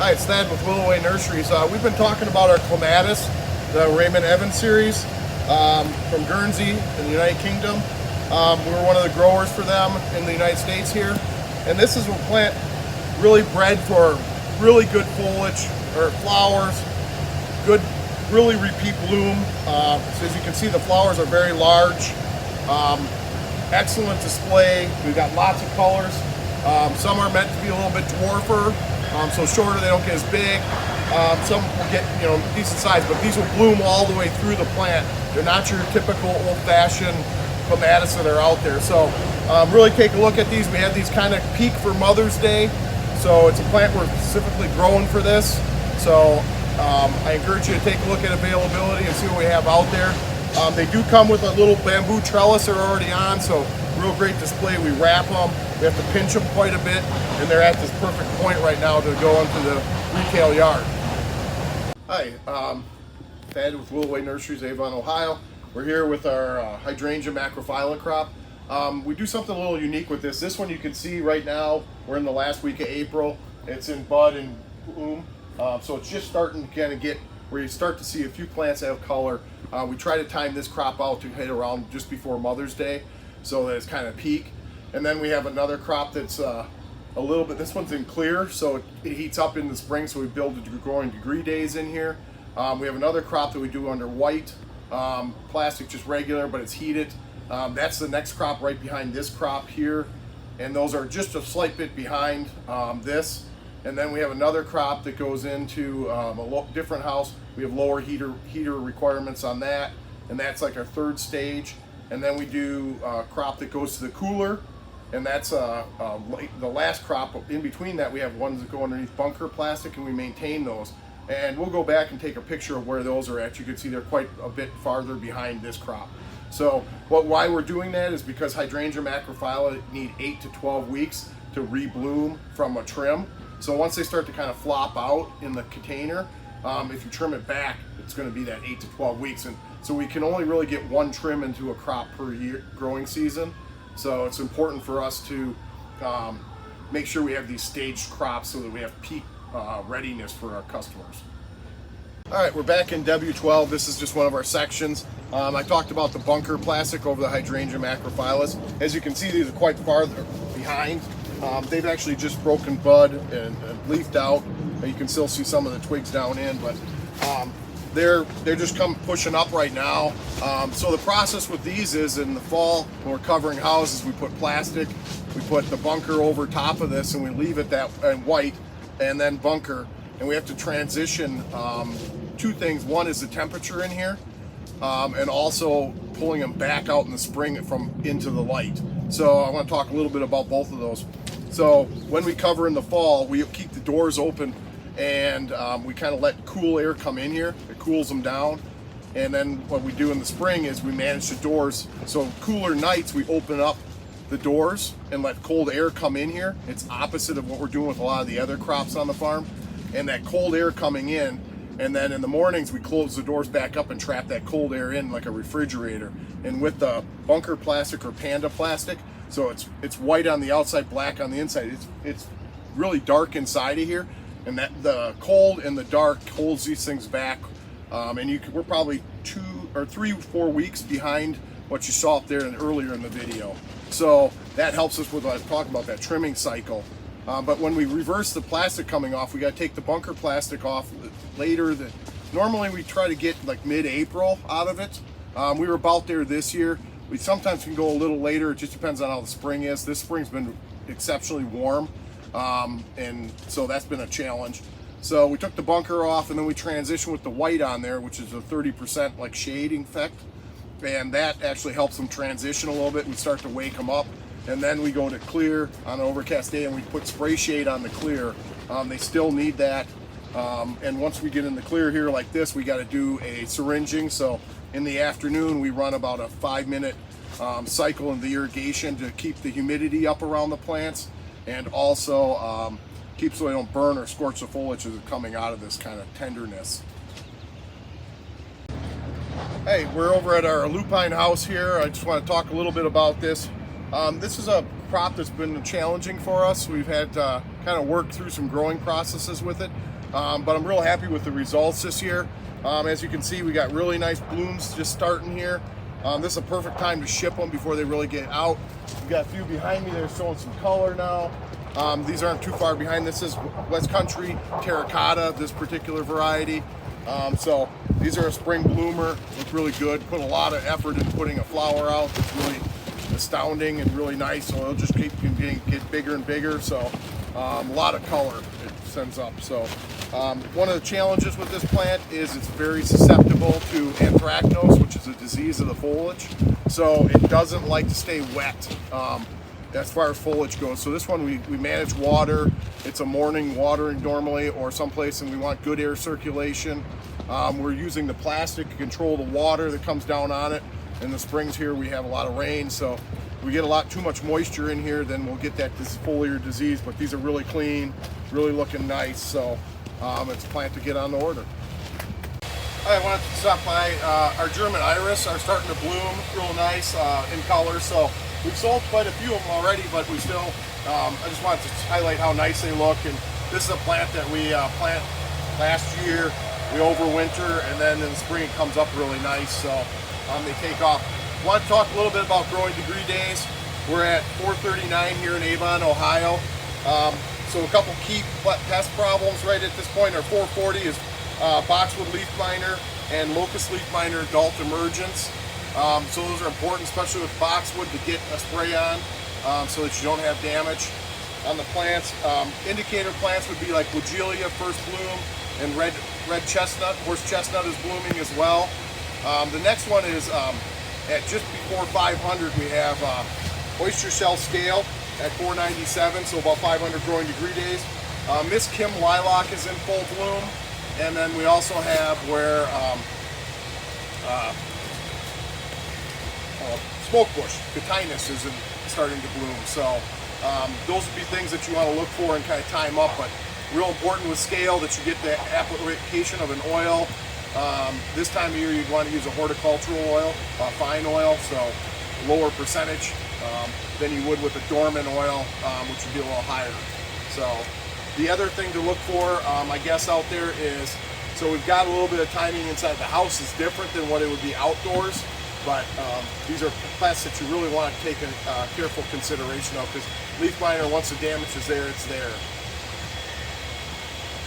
Hi, it's Thad with Willow Way Nurseries. We've been talking about our clematis, the Raymond Evans series from Guernsey in the United Kingdom. We were one of the growers for them in the United States here. And this is a plant really bred for really good foliage or flowers, good, really repeat bloom. So as you can see, the flowers are very large. Excellent display. We've got lots of colors. Some are meant to be a little bit dwarfer. So shorter, they don't get as big. Some will get, decent size, but these will bloom all the way through the plant. They're not your typical old-fashioned clematis that are out there. So really take a look at these. We had these kind of peak for Mother's Day. So it's a plant we're specifically growing for this. So I encourage you to take a look at availability and see what we have out there. They do come with a little bamboo trellis they're already on, so real great display. We wrap them, we have to pinch them quite a bit, and they're at this perfect point right now to go into the retail yard. Hi, Thad with Willow Way Nurseries, Avon, Ohio. We're here with our hydrangea macrophylla crop. We do something a little unique with this. This one you can see right now, we're in the last week of April. It's in bud and bloom, so it's just starting to kind of get where you start to see a few plants that have color. We try to time this crop out to hit around just before Mother's Day, so that it's kind of peak. And then we have another crop that's a little bit, this one's in clear, so it heats up in the spring, so we build the growing degree days in here. We have another crop that we do under white plastic, just regular, but it's heated. That's the next crop right behind this crop here, and those are just a slight bit behind this. And then we have another crop that goes into a different house. We have lower heater requirements on that, and that's like our third stage. And then we do a crop that goes to the cooler, and that's the last crop. In between that, we have ones that go underneath bunker plastic, and we maintain those. And we'll go back and take a picture of where those are at. You can see they're quite a bit farther behind this crop. So why we're doing that is because hydrangea macrophylla need 8 to 12 weeks to rebloom from a trim. So once they start to kind of flop out in the container, if you trim it back, it's going to be that 8 to 12 weeks. And so we can only really get one trim into a crop per year growing season. So it's important for us to make sure we have these staged crops so that we have peak readiness for our customers. All right, we're back in W12. This is just one of our sections. I talked about the bunker plastic over the hydrangea macrophyllas. As you can see, these are quite farther behind. They've actually just broken bud and leafed out. You can still see some of the twigs down in, but they're just pushing up right now. So the process with these is in the fall, when we're covering houses, we put plastic, we put the bunker over top of this, and we leave it that in white, and then bunker. And we have to transition two things. One is the temperature in here, and also pulling them back out in the spring from into the light. So I want to talk a little bit about both of those. So when we cover in the fall, we keep the doors open, and we kind of let cool air come in here. It cools them down. And then what we do in the spring is we manage the doors. So cooler nights, we open up the doors and let cold air come in here. It's opposite of what we're doing with a lot of the other crops on the farm. And that cold air coming in, and then in the mornings we close the doors back up and trap that cold air in like a refrigerator. And with the bunker plastic or panda plastic, so it's white on the outside, black on the inside. It's really dark inside of here, and that the cold and the dark holds these things back. And we're probably 2 or 3 or 4 weeks behind what you saw up there earlier in the video. So that helps us with what I was talking about, that trimming cycle. But when we reverse the plastic coming off, we got to take the bunker plastic off later. Normally we try to get like mid-April out of it. We were about there this year. We sometimes can go a little later. It just depends on how the spring is. This spring's been exceptionally warm, and so that's been a challenge. So we took the bunker off, and then we transitioned with the white on there, which is a 30% like shading effect, and that actually helps them transition a little bit. We start to wake them up. And then we go to clear on an overcast day, and we put spray shade on the clear. They still need that. And once we get in the clear here like this, we got to do a syringing. So in the afternoon, we run about a 5-minute cycle in the irrigation to keep the humidity up around the plants, and also keep so they don't burn or scorch the foliage as it's coming out of this kind of tenderness. Hey, we're over at our lupine house here. I just want to talk a little bit about this. This is a crop that's been challenging for us. We've had kind kind of work through some growing processes with it. But I'm real happy with the results this year. As you can see, we got really nice blooms just starting here. This is a perfect time to ship them before they really get out. We've got a few behind me that are showing some color now. These aren't too far behind. This is West Country Terracotta, this particular variety. So these are a spring bloomer, look really good. Put a lot of effort into putting a flower out that's really astounding and really nice. So it'll just keep get bigger and bigger. So a lot of color it sends up. So one of the challenges with this plant is it's very susceptible to anthracnose, which is a disease of the foliage. So it doesn't like to stay wet as far as foliage goes. So this one we manage water. It's a morning watering normally, or someplace, and we want good air circulation. We're using the plastic to control the water that comes down on it. In the springs here we have a lot of rain, so we get a lot too much moisture in here, then we'll get that foliar disease. But these are really clean, really looking nice. So it's a plant to get on the order. I wanted to stop by. Our German iris are starting to bloom real nice in color. So we've sold quite a few of them already, but we still, I just wanted to highlight how nice they look. And this is a plant that we plant last year. We overwinter, and then in the spring it comes up really nice. So they take off. I want to talk a little bit about growing degree days. We're at 439 here in Avon, Ohio. So a couple key pest problems right at this point are 440 is boxwood leaf miner and locust leaf miner adult emergence. So those are important, especially with boxwood, to get a spray on so that you don't have damage on the plants. Indicator plants would be like Weigela first bloom, and red chestnut. Horse chestnut is blooming as well. The next one is at just before 500, we have oyster shell scale at 497, so about 500 growing degree days. Miss Kim lilac is in full bloom, and then we also have where smoke bush, Cotinus is starting to bloom. So those would be things that you want to look for and kind of time up, but real important with scale that you get the application of an oil. This time of year you'd want to use a horticultural oil, fine oil, so lower percentage than you would with a dormant oil, which would be a little higher. So the other thing to look for, I guess, out there is, so we've got a little bit of timing inside the house is different than what it would be outdoors, but these are plants that you really want to take a careful consideration of, because leaf miner, once the damage is there, it's there.